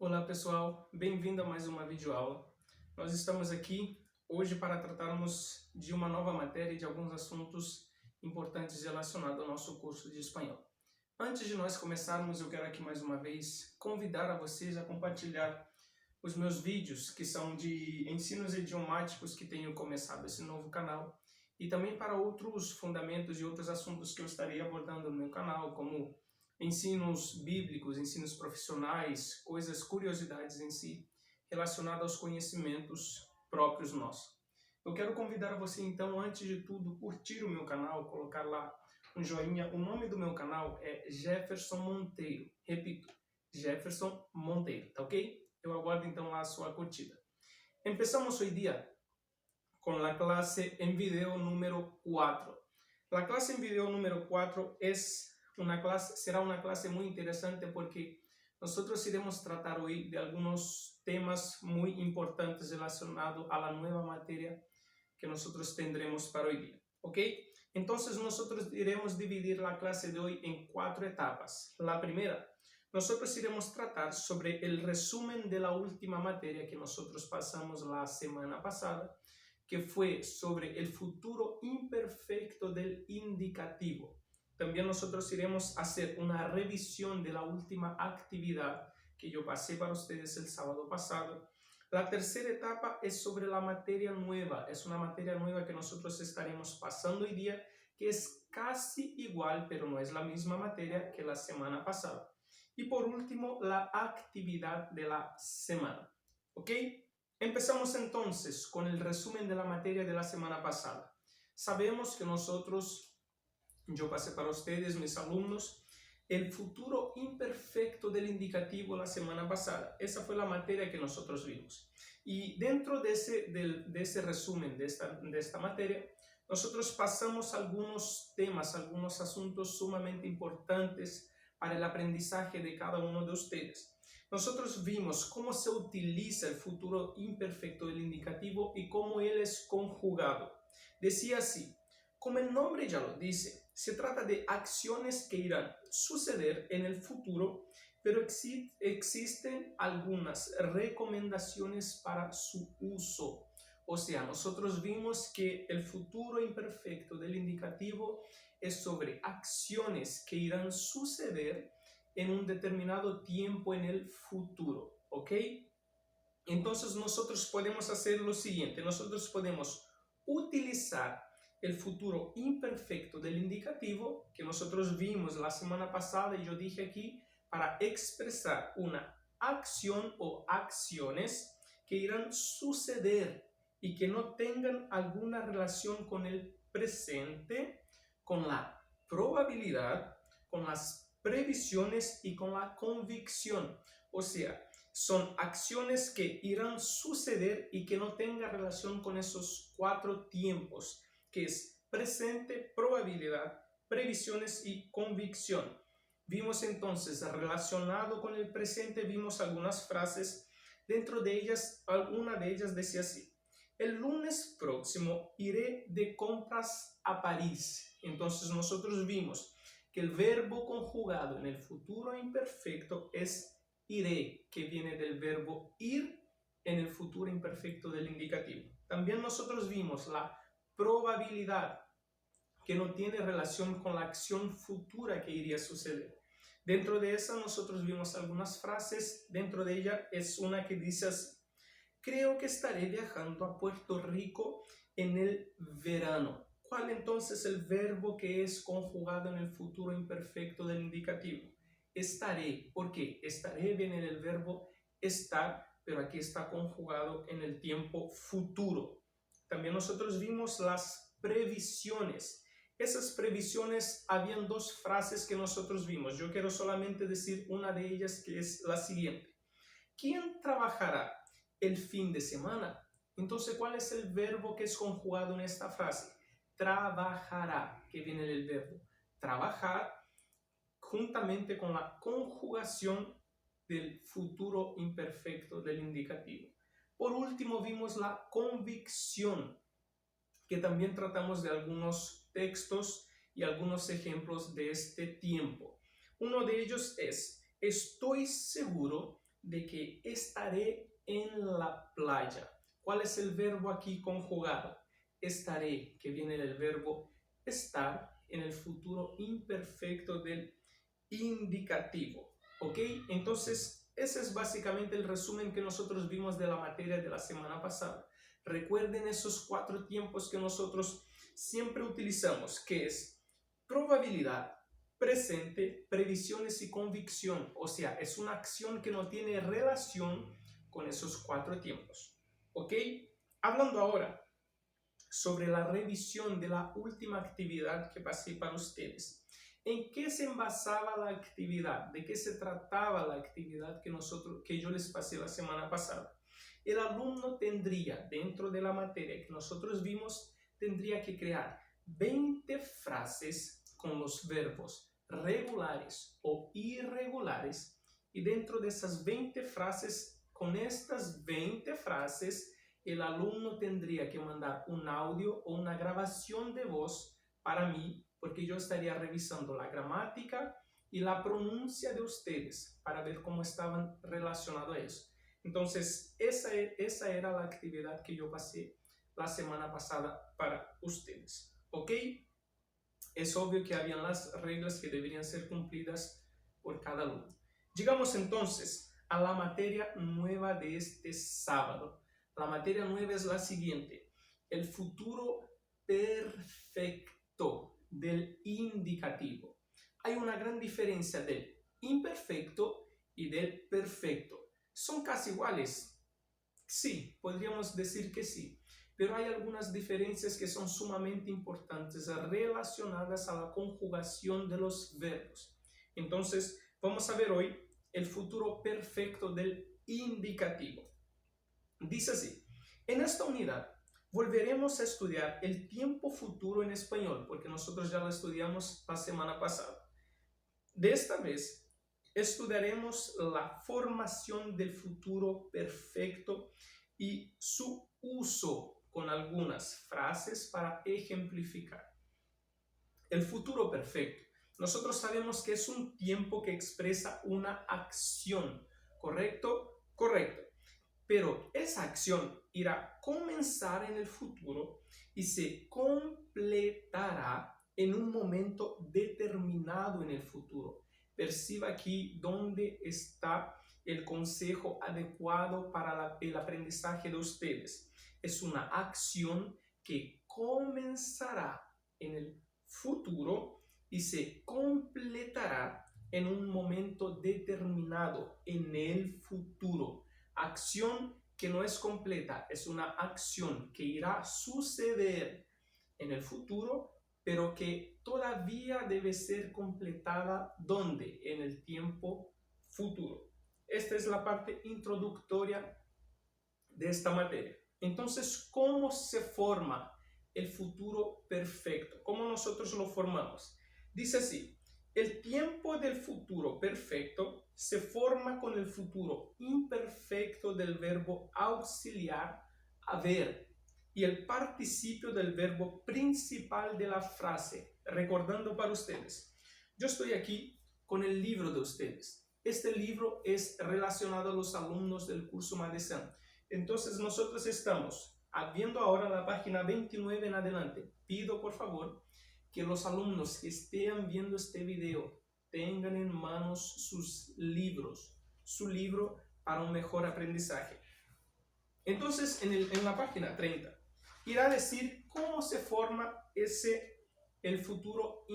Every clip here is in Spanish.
Olá pessoal, bem-vindo a mais uma videoaula. Nós estamos aqui hoje para tratarmos de uma nova matéria e de alguns assuntos importantes relacionados ao nosso curso de espanhol. Antes de nós começarmos, eu quero aqui mais uma vez convidar a vocês a compartilhar os meus vídeos, que são de ensinos idiomáticos que tenho começado esse novo canal, e também para outros fundamentos e outros assuntos que eu estarei abordando no meu canal, como ensinos bíblicos, ensinos profissionais, curiosidades em si, relacionadas aos conhecimentos próprios nossos. Eu quero convidar você então, antes de tudo, curtir o meu canal, colocar lá um joinha. O nome do meu canal é Jefferson Monteiro. Repito, Jefferson Monteiro, tá ok? Eu aguardo então lá a sua curtida. Empezamos hoy día con la clase en video número 4. La clase en video número 4 será una clase muy interesante porque nosotros iremos tratar hoy de algunos temas muy importantes relacionados a la nueva materia que nosotros tendremos para hoy día. ¿Ok? Entonces nosotros iremos dividir la clase de hoy en 4 etapas. La primera, nosotros iremos tratar sobre el resumen de la última materia que nosotros pasamos la semana pasada, que fue sobre el futuro imperfecto del indicativo. También nosotros iremos hacer una revisión de la última actividad que yo pasé para ustedes el sábado pasado. La tercera etapa es sobre la materia nueva. Es una materia nueva que nosotros estaremos pasando hoy día, que es casi igual, pero no es la misma materia que la semana pasada. Y por último, la actividad de la semana. ¿Ok? Empezamos entonces con el resumen de la materia de la semana pasada. Sabemos que yo pasé para ustedes, mis alumnos, el futuro imperfecto del indicativo la semana pasada. Esa fue la materia que nosotros vimos. Y dentro de ese resumen de esta materia, nosotros pasamos algunos temas, algunos asuntos sumamente importantes para el aprendizaje de cada uno de ustedes. Nosotros vimos cómo se utiliza el futuro imperfecto del indicativo y cómo él es conjugado. Decía así: como el nombre ya lo dice, se trata de acciones que irán a suceder en el futuro, pero existen algunas recomendaciones para su uso. O sea, nosotros vimos que el futuro imperfecto del indicativo es sobre acciones que irán a suceder en un determinado tiempo en el futuro, ¿ok? Entonces nosotros podemos hacer lo siguiente: nosotros podemos utilizar el futuro imperfecto del indicativo que nosotros vimos la semana pasada y yo dije aquí, para expresar una acción o acciones que irán a suceder y que no tengan alguna relación con el presente, con la probabilidad, con las previsiones y con la convicción. O sea, son acciones que irán a suceder y que no tengan relación con esos 4 tiempos, que es presente, probabilidad, previsiones y convicción. Vimos entonces, relacionado con el presente, vimos algunas frases. Dentro de ellas, una de ellas decía así: el lunes próximo iré de compras a París. Entonces nosotros vimos que el verbo conjugado en el futuro imperfecto es iré, que viene del verbo ir en el futuro imperfecto del indicativo. También nosotros vimos la probabilidad, que no tiene relación con la acción futura que iría a suceder. Dentro de esa nosotros vimos algunas frases. Dentro de ella es una que dice así: creo que estaré viajando a Puerto Rico en el verano. ¿Cuál entonces el verbo que es conjugado en el futuro imperfecto del indicativo? Estaré. ¿Por qué? Estaré viene del verbo estar, pero aquí está conjugado en el tiempo futuro. También nosotros vimos las previsiones. Esas previsiones, habían 2 frases que nosotros vimos. Yo quiero solamente decir una de ellas, que es la siguiente: ¿quién trabajará el fin de semana? Entonces, ¿cuál es el verbo que es conjugado en esta frase? Trabajará, que viene del verbo trabajar, juntamente con la conjugación del futuro imperfecto del indicativo. Por último, vimos la convicción, que también tratamos de algunos textos y algunos ejemplos de este tiempo. Uno de ellos es: estoy seguro de que estaré en la playa. ¿Cuál es el verbo aquí conjugado? Estaré, que viene del verbo estar en el futuro imperfecto del indicativo. ¿Ok? Entonces, ese es básicamente el resumen que nosotros vimos de la materia de la semana pasada. Recuerden esos 4 tiempos que nosotros siempre utilizamos, que es probabilidad, presente, previsiones y convicción. O sea, es una acción que no tiene relación con esos 4 tiempos. ¿Ok? Hablando ahora sobre la revisión de la última actividad que pasé para ustedes. ¿En qué se envasaba la actividad? ¿De qué se trataba la actividad que yo les pasé la semana pasada? El alumno tendría, dentro de la materia que nosotros vimos, tendría que crear 20 frases con los verbos regulares o irregulares, y dentro de esas 20 frases, con estas 20 frases, el alumno tendría que mandar un audio o una grabación de voz para mí, porque yo estaría revisando la gramática y la pronuncia de ustedes para ver cómo estaban relacionados a eso. Entonces, esa era la actividad que yo pasé la semana pasada para ustedes. ¿Ok? Es obvio que habían las reglas que deberían ser cumplidas por cada alumno. Llegamos entonces a la materia nueva de este sábado. La materia nueva es la siguiente: el futuro perfecto del indicativo. Hay una gran diferencia del imperfecto y del perfecto. ¿Son casi iguales? Sí, podríamos decir que sí, pero hay algunas diferencias que son sumamente importantes relacionadas a la conjugación de los verbos. Entonces, vamos a ver hoy el futuro perfecto del indicativo. Dice así: en esta unidad volveremos a estudiar el tiempo futuro en español, porque nosotros ya lo estudiamos la semana pasada. De esta vez estudiaremos la formación del futuro perfecto y su uso con algunas frases para ejemplificar. El futuro perfecto. Nosotros sabemos que es un tiempo que expresa una acción, ¿correcto? Correcto. Pero esa acción irá a comenzar en el futuro y se completará en un momento determinado en el futuro. Perciba aquí dónde está el consejo adecuado para el aprendizaje de ustedes. Es una acción que comenzará en el futuro y se completará en un momento determinado en el futuro. Acción que no es completa, es una acción que irá a suceder en el futuro, pero que todavía debe ser completada, ¿dónde? En el tiempo futuro. Esta es la parte introductoria de esta materia. Entonces, ¿cómo se forma el futuro perfecto? ¿Cómo nosotros lo formamos? Dice así: el tiempo del futuro perfecto se forma con el futuro imperfecto del verbo auxiliar haber y el participio del verbo principal de la frase. Recordando para ustedes, yo estoy aquí con el libro de ustedes. Este libro es relacionado a los alumnos del curso Madesán. Entonces nosotros estamos viendo ahora la página 29 en adelante. Pido por favor que los alumnos que estén viendo este video tengan en manos sus libros, su libro para un mejor aprendizaje. Entonces en la página 30 irá a decir cómo se forma el futuro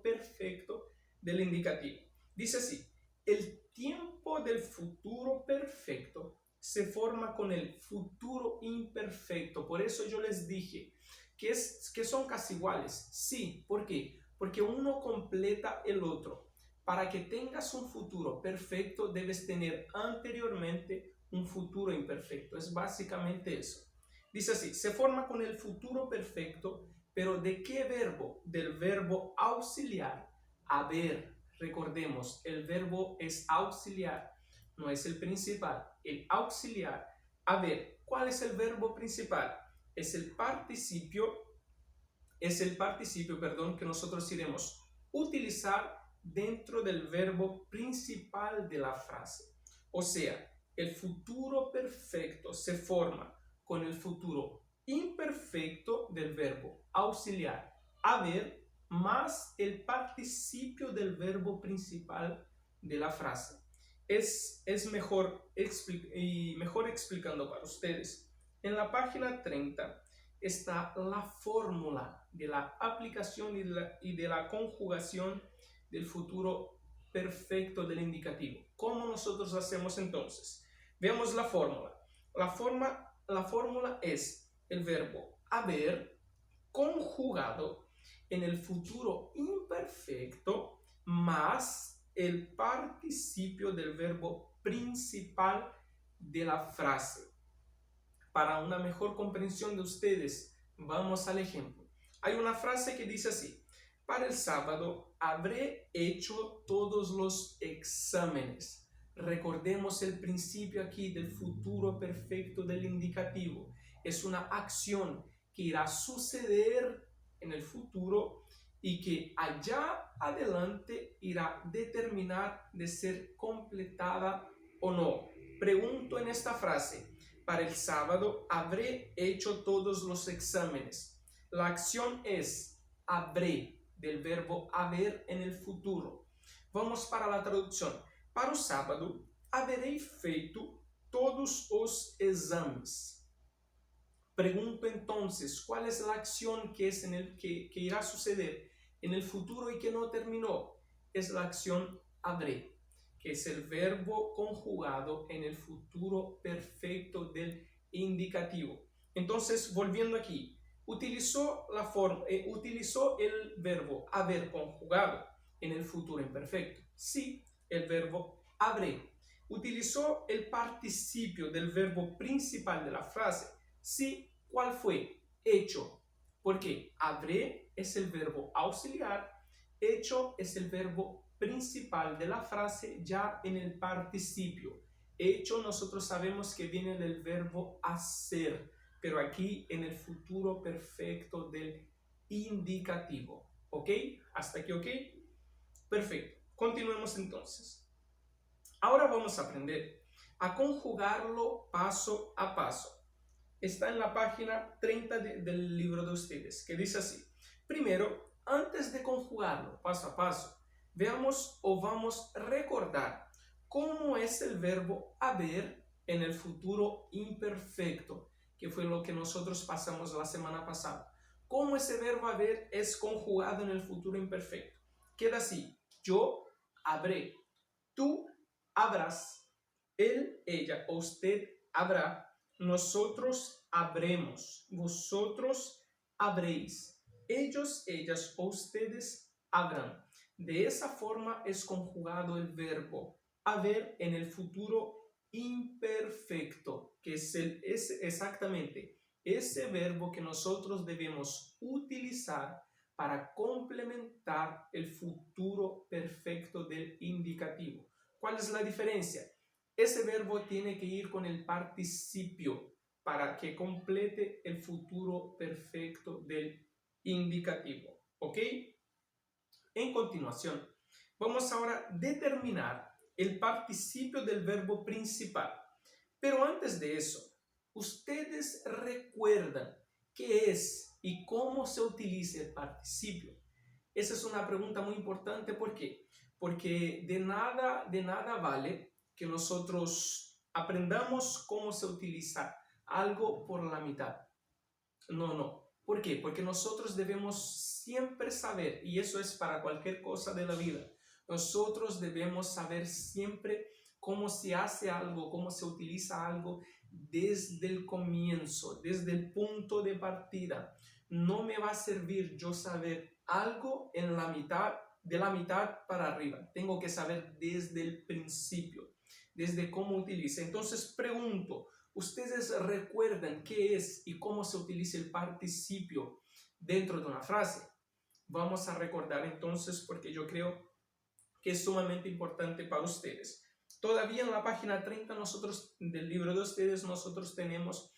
perfecto del indicativo. Dice así: el tiempo del futuro perfecto se forma con el futuro imperfecto. Por eso yo les dije que son casi iguales. Sí, ¿por qué? Porque uno completa el otro. Para que tengas un futuro perfecto, debes tener anteriormente un futuro imperfecto. Es básicamente eso. Dice así: se forma con el futuro perfecto, pero ¿de qué verbo? Del verbo auxiliar, haber. Recordemos, el verbo es auxiliar, no es el principal. El auxiliar, haber. ¿Cuál es el verbo principal? Es el participio, que nosotros iremos utilizar dentro del verbo principal de la frase. O sea, el futuro perfecto se forma con el futuro imperfecto del verbo auxiliar haber más el participio del verbo principal de la frase. Es mejor explicando para ustedes. En la página 30 está la fórmula de la aplicación y de la conjugación del futuro perfecto del indicativo. ¿Cómo nosotros hacemos entonces? Veamos la fórmula. La fórmula es el verbo haber conjugado en el futuro imperfecto más el participio del verbo principal de la frase. Para una mejor comprensión de ustedes, vamos al ejemplo. Hay una frase que dice así: para el sábado habré hecho todos los exámenes. Recordemos el principio aquí del futuro perfecto del indicativo. Es una acción que irá a suceder en el futuro y que allá adelante irá a determinar de ser completada o no. Pregunto en esta frase: para el sábado habré hecho todos los exámenes. La acción es habré, del verbo haber en el futuro. Vamos para la traducción. Para o sábado haverei feito todos os exames. Pregunto entonces, ¿cuál es la acción que irá a suceder en el futuro y que no terminó? Es la acción habré, que es el verbo conjugado en el futuro perfecto del indicativo. Entonces, volviendo aquí, utilizó el verbo haber conjugado en el futuro imperfecto. Sí, el verbo habré. Utilizó el participio del verbo principal de la frase. Sí, ¿cuál fue? Hecho. Porque habré es el verbo auxiliar, hecho es el verbo principal de la frase ya en el participio. Hecho nosotros sabemos que viene del verbo hacer, pero aquí en el futuro perfecto del indicativo. ¿Ok? ¿Hasta aquí ok? Perfecto. Continuemos entonces. Ahora vamos a aprender a conjugarlo paso a paso. Está en la página 30 del libro de ustedes, que dice así: primero, antes de conjugarlo paso a paso, veamos o vamos a recordar cómo es el verbo haber en el futuro imperfecto, que fue lo que nosotros pasamos la semana pasada. Cómo ese verbo haber es conjugado en el futuro imperfecto. Queda así: yo habré, tú habrás, él, ella o usted habrá, nosotros habremos, vosotros habréis, ellos, ellas o ustedes habrán. De esa forma es conjugado el verbo haber en el futuro imperfecto, que es exactamente ese verbo que nosotros debemos utilizar para complementar el futuro perfecto del indicativo. ¿Cuál es la diferencia? Ese verbo tiene que ir con el participio para que complete el futuro perfecto del indicativo. ¿Ok? En continuación, vamos ahora a determinar el participio del verbo principal. Pero antes de eso, ¿ustedes recuerdan qué es y cómo se utiliza el participio? Esa es una pregunta muy importante. ¿Por qué? Porque de nada vale que nosotros aprendamos cómo se utiliza algo por la mitad. No. ¿Por qué? Porque nosotros debemos siempre saber, y eso es para cualquier cosa de la vida, nosotros debemos saber siempre cómo se hace algo, cómo se utiliza algo desde el comienzo, desde el punto de partida. No me va a servir yo saber algo en la mitad, de la mitad para arriba. Tengo que saber desde el principio, desde cómo utiliza. Entonces pregunto, ¿ustedes recuerdan qué es y cómo se utiliza el participio dentro de una frase? Vamos a recordar entonces, porque yo creo que es sumamente importante para ustedes. Todavía en la página 30 del libro de ustedes nosotros tenemos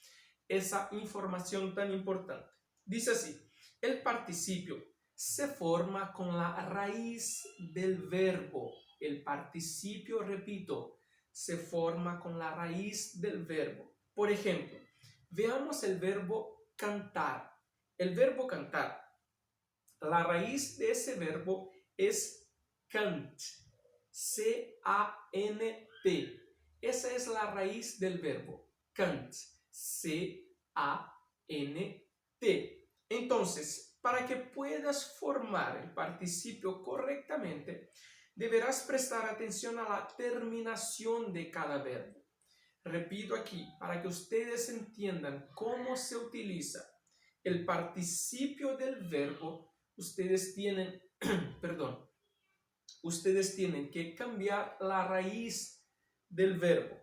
esa información tan importante. Dice así: el participio se forma con la raíz del verbo. El participio, repito, se forma con la raíz del verbo. Por ejemplo, veamos el verbo cantar. El verbo cantar, la raíz de ese verbo es cant, C-A-N-T. Esa es la raíz del verbo, cant, C-A-N-T. Entonces, para que puedas formar el participio correctamente, deberás prestar atención a la terminación de cada verbo. Repito aquí, para que ustedes entiendan cómo se utiliza el participio del verbo, ustedes tienen, ustedes tienen que cambiar la raíz del verbo.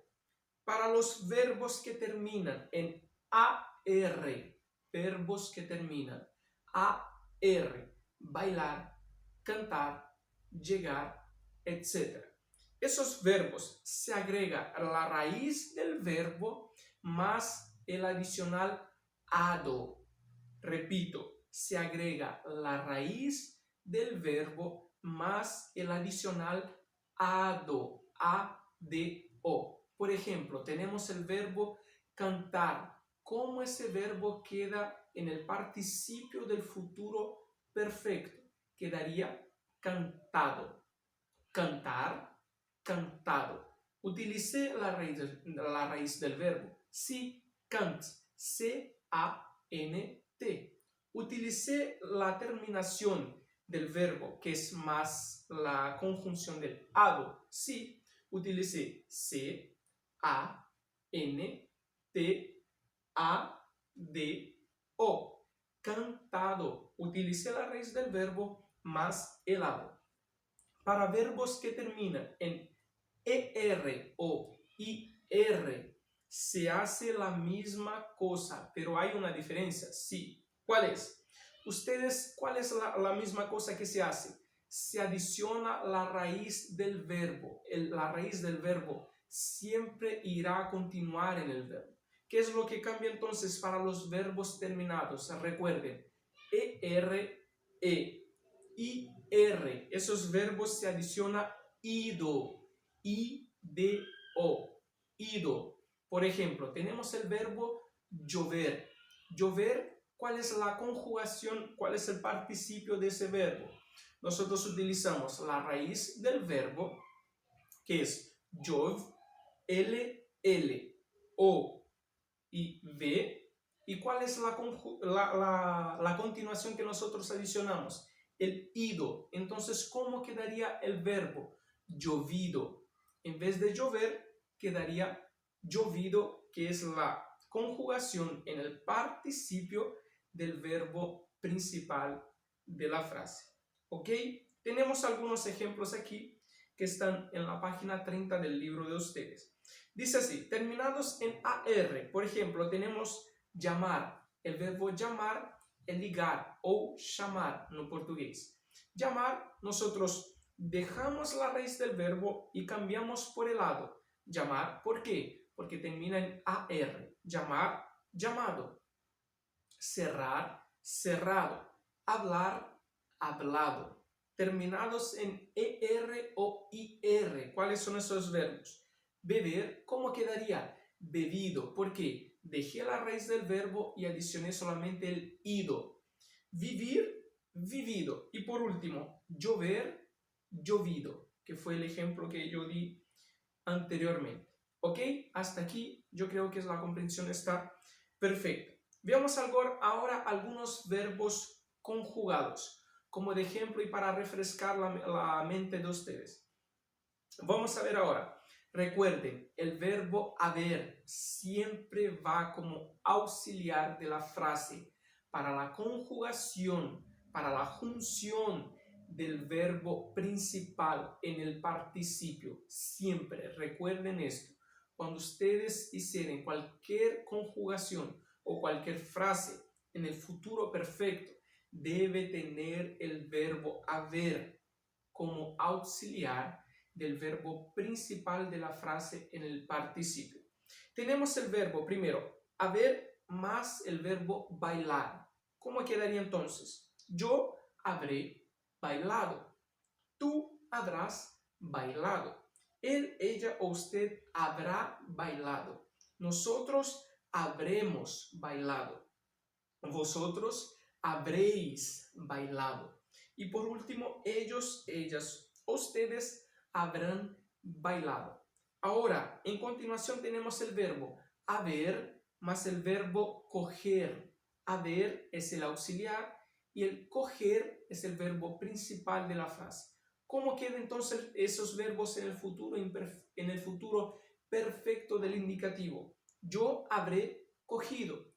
Para los verbos que terminan en AR, verbos que terminan AR, bailar, cantar, llegar, etc. Esos verbos se agrega la raíz del verbo más el adicional ado. Repito, se agrega la raíz del verbo más el adicional ado, A-D-O. Por ejemplo, tenemos el verbo cantar. ¿Cómo ese verbo queda en el participio del futuro perfecto? Quedaría cantado. Cantar, cantado. Utilicé la raíz del verbo. Sí, cant, C-A-N-T. Utilicé la terminación del verbo, que es más la conjunción del ado. Sí, utilicé C-A-N-T-A-D-O. Cantado. Utilicé la raíz del verbo más el ado. Para verbos que terminan en ER o IR, se hace la misma cosa, pero hay una diferencia. Sí. ¿Cuál es? ¿Cuál es la misma cosa que se hace? Se adiciona la raíz del verbo. La raíz del verbo siempre irá a continuar en el verbo. ¿Qué es lo que cambia entonces para los verbos terminados? Recuerden, ER, IR. Esos verbos se adiciona ido, I-D-O, ido. Por ejemplo, tenemos el verbo llover. Llover, ¿cuál es la conjugación? ¿Cuál es el participio de ese verbo? Nosotros utilizamos la raíz del verbo, que es llov, L, O y V. ¿Y cuál es la continuación que nosotros adicionamos? El ido. Entonces, ¿cómo quedaría el verbo? Llovido. En vez de llover, quedaría llovido, que es la conjugación en el participio del verbo principal de la frase. ¿Ok? Tenemos algunos ejemplos aquí que están en la página 30 del libro de ustedes. Dice así, terminados en AR, por ejemplo, tenemos llamar. El verbo llamar é ligar ou chamar no português. Llamar, nosotros dejamos la raíz del verbo y cambiamos por el lado. Llamar, ¿por qué? Porque termina en AR. Llamar, llamado. Cerrar, cerrado. Hablar, hablado. Terminados en ER o IR. ¿Cuáles son esos verbos? Beber, ¿cómo quedaría? Bebido. ¿Por qué? Dejé la raíz del verbo y adicioné solamente el ido. Vivir, vivido. Y por último, llover, llovido, que fue el ejemplo que yo di anteriormente. ¿Ok? Hasta aquí yo creo que la comprensión está perfecta. Veamos ahora algunos verbos conjugados, como de ejemplo y para refrescar la mente de ustedes. Vamos a ver ahora. Recuerden, el verbo haber siempre va como auxiliar de la frase para la conjugación, para la junción del verbo principal en el participio. Siempre, recuerden esto. Cuando ustedes hicieran cualquier conjugación o cualquier frase en el futuro perfecto, debe tener el verbo haber como auxiliar del verbo principal de la frase en el participio. Tenemos el verbo primero, haber más el verbo bailar. ¿Cómo quedaría entonces? Yo habré bailado. Tú habrás bailado. Él, ella o usted habrá bailado. Nosotros habremos bailado. Vosotros habréis bailado. Y por último, ellos, ellas, ustedes habrán bailado. Ahora, en continuación tenemos el verbo haber más el verbo coger. Haber es el auxiliar y el coger es el verbo principal de la frase. ¿Cómo quedan entonces esos verbos en el futuro perfecto del indicativo? Yo habré cogido.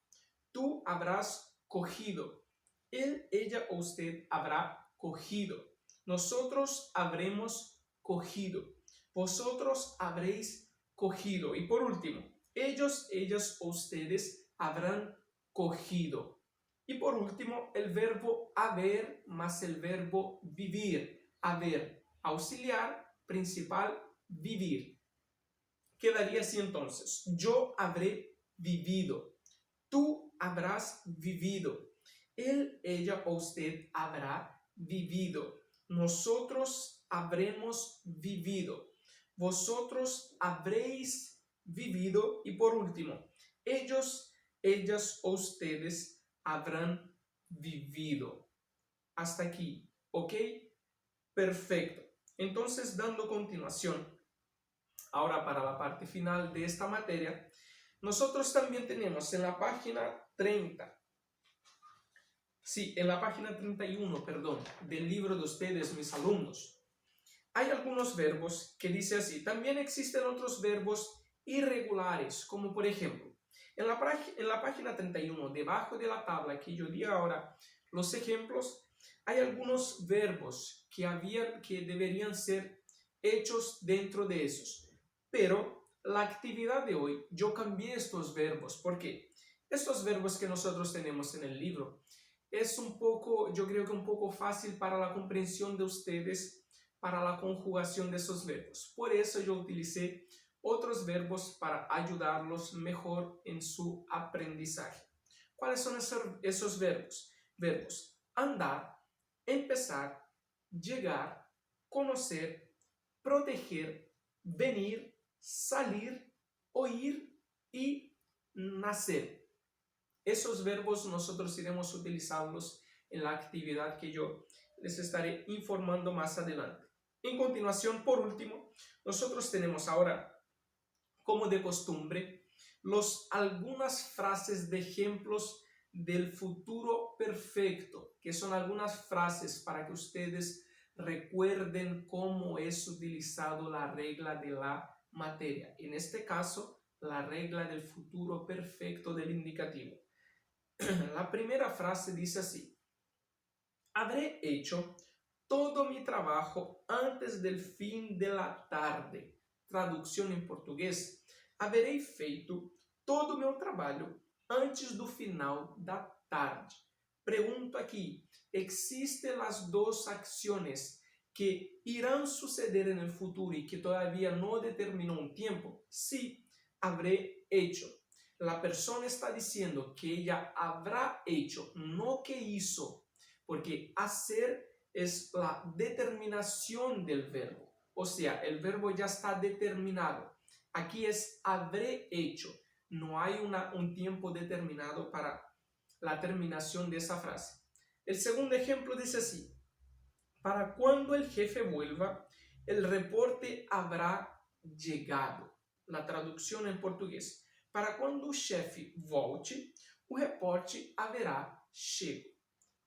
Tú habrás cogido. Él, ella o usted habrá cogido. Nosotros habremos cogido. Vosotros habréis cogido. Y por último, ellos, ellas o ustedes habrán cogido. Y por último, el verbo haber más el verbo vivir. Haber, auxiliar, principal, vivir. Quedaría así entonces. Yo habré vivido. Tú habrás vivido. Él, ella o usted habrá vivido. Nosotros habremos vivido. Vosotros habréis vivido. Y por último, ellos, ellas o ustedes habrán vivido. Hasta aquí, ¿ok? Perfecto. Entonces, dando continuación, ahora para la parte final de esta materia, nosotros también tenemos en la página 30, sí, en la página 31, perdón, del libro de ustedes, mis alumnos, hay algunos verbos que dice así. También existen otros verbos irregulares, como por ejemplo, en la página 31, debajo de la tabla que yo di ahora, los ejemplos, hay algunos verbos que deberían ser hechos dentro de esos, pero la actividad de hoy, yo cambié estos verbos, porque estos verbos que nosotros tenemos en el libro es un poco, yo creo que un poco fácil para la comprensión de ustedes, para la conjugación de esos verbos. Por eso yo utilicé otros verbos para ayudarlos mejor en su aprendizaje. ¿Cuáles son esos verbos? Verbos andar, empezar, llegar, conocer, proteger, venir, salir, oír y nacer. Esos verbos nosotros iremos a utilizarlos en la actividad que yo les estaré informando más adelante. En continuación, por último, nosotros tenemos ahora, como de costumbre, algunas frases de ejemplos del futuro perfecto, que son algunas frases para que ustedes recuerden cómo es utilizado la regla de la materia. En este caso, la regla del futuro perfecto del indicativo. La primera frase dice así: habré hecho todo mi trabajo antes del fin de la tarde. Tradução em português: haverei feito todo o meu trabalho antes do final da tarde. Pregunto aqui: existen las dos acciones que irán suceder en el futuro y que todavía no determinó un tiempo? Sí, habré hecho. La persona está diciendo que ella habrá hecho, no que hizo, porque hacer es la determinación del verbo. O sea, el verbo ya está determinado. Aquí es habré hecho. No hay un tiempo determinado para la terminación de esa frase. El segundo ejemplo dice así: para cuando el jefe vuelva, el reporte habrá llegado. La tradução em português: para quando o chefe volte, o reporte haverá chego.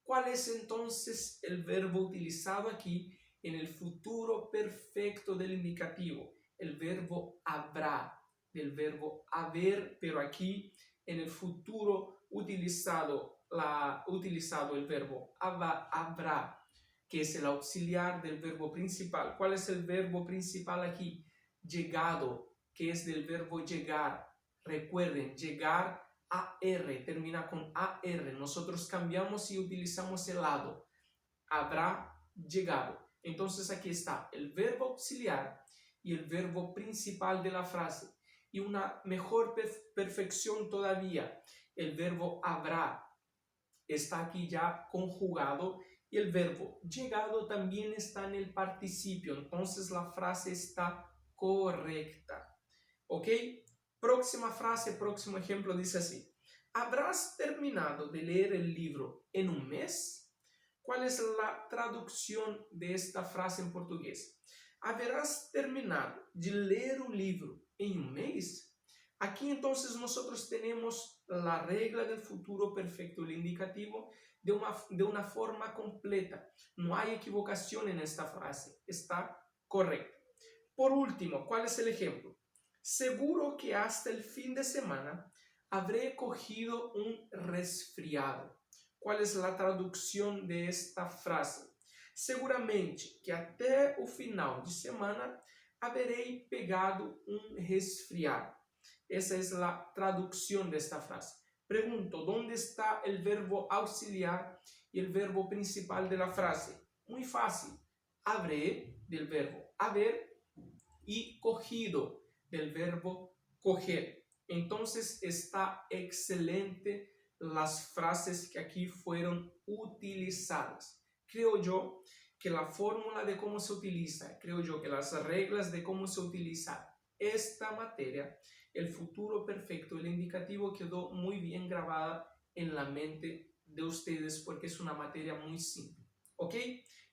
¿Cuál es entonces el verbo utilizado aquí en el futuro perfecto del indicativo? El verbo habrá, del verbo haber, pero aquí en el futuro utilizado el verbo habrá, que es el auxiliar del verbo principal. ¿Cuál es el verbo principal aquí? Llegado, que es del verbo llegar. Recuerden, llegar, AR, termina con AR. Nosotros cambiamos y utilizamos el lado. Habrá llegado. Entonces aquí está el verbo auxiliar y el verbo principal de la frase. Y una mejor perfección todavía, el verbo habrá está aquí ya conjugado y el verbo llegado también está en el participio. Entonces la frase está correcta. ¿Ok? Próxima frase, próximo ejemplo dice así. ¿Habrás terminado de leer el libro en un mes? ¿Cuál es la traducción de esta frase en portugués? ¿Habrás terminado de leer un libro en un mes? Aquí entonces nosotros tenemos la regla del futuro perfecto, el indicativo de una forma completa. No hay equivocación en esta frase, está correcta. Por último, ¿cuál es el ejemplo? Seguro que hasta el fin de semana habré cogido un resfriado. ¿Cuál es la traducción de esta frase? Seguramente que até o final de semana haberei pegado un resfriado. Esa es la traducción de esta frase. Pregunto, ¿dónde está el verbo auxiliar y el verbo principal de la frase? Muy fácil. Habré del verbo haber y cogido del verbo coger. Entonces está excelente las frases que aquí fueron utilizadas. Creo yo que la fórmula de cómo se utiliza, creo yo que las reglas de cómo se utiliza esta materia, el futuro perfecto, el indicativo quedó muy bien grabada en la mente de ustedes porque es una materia muy simple. ¿Ok?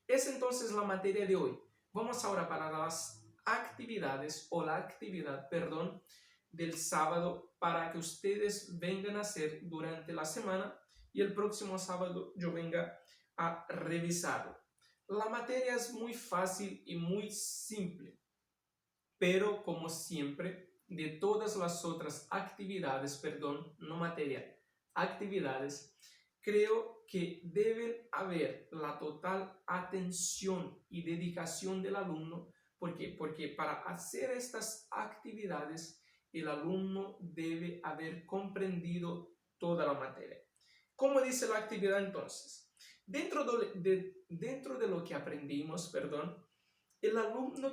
Es entonces la materia de hoy. Vamos ahora para las actividades o la actividad, perdón, del sábado para que ustedes vengan a hacer durante la semana y el próximo sábado yo venga a revisarlo. La materia es muy fácil y muy simple, pero como siempre, de todas las otras actividades, perdón, no materia, actividades, creo que deben haber la total atención y dedicación del alumno. ¿Por qué? Porque para hacer estas actividades, el alumno debe haber comprendido toda la materia. ¿Cómo dice la actividad entonces? Dentro de lo que aprendimos, perdón, el alumno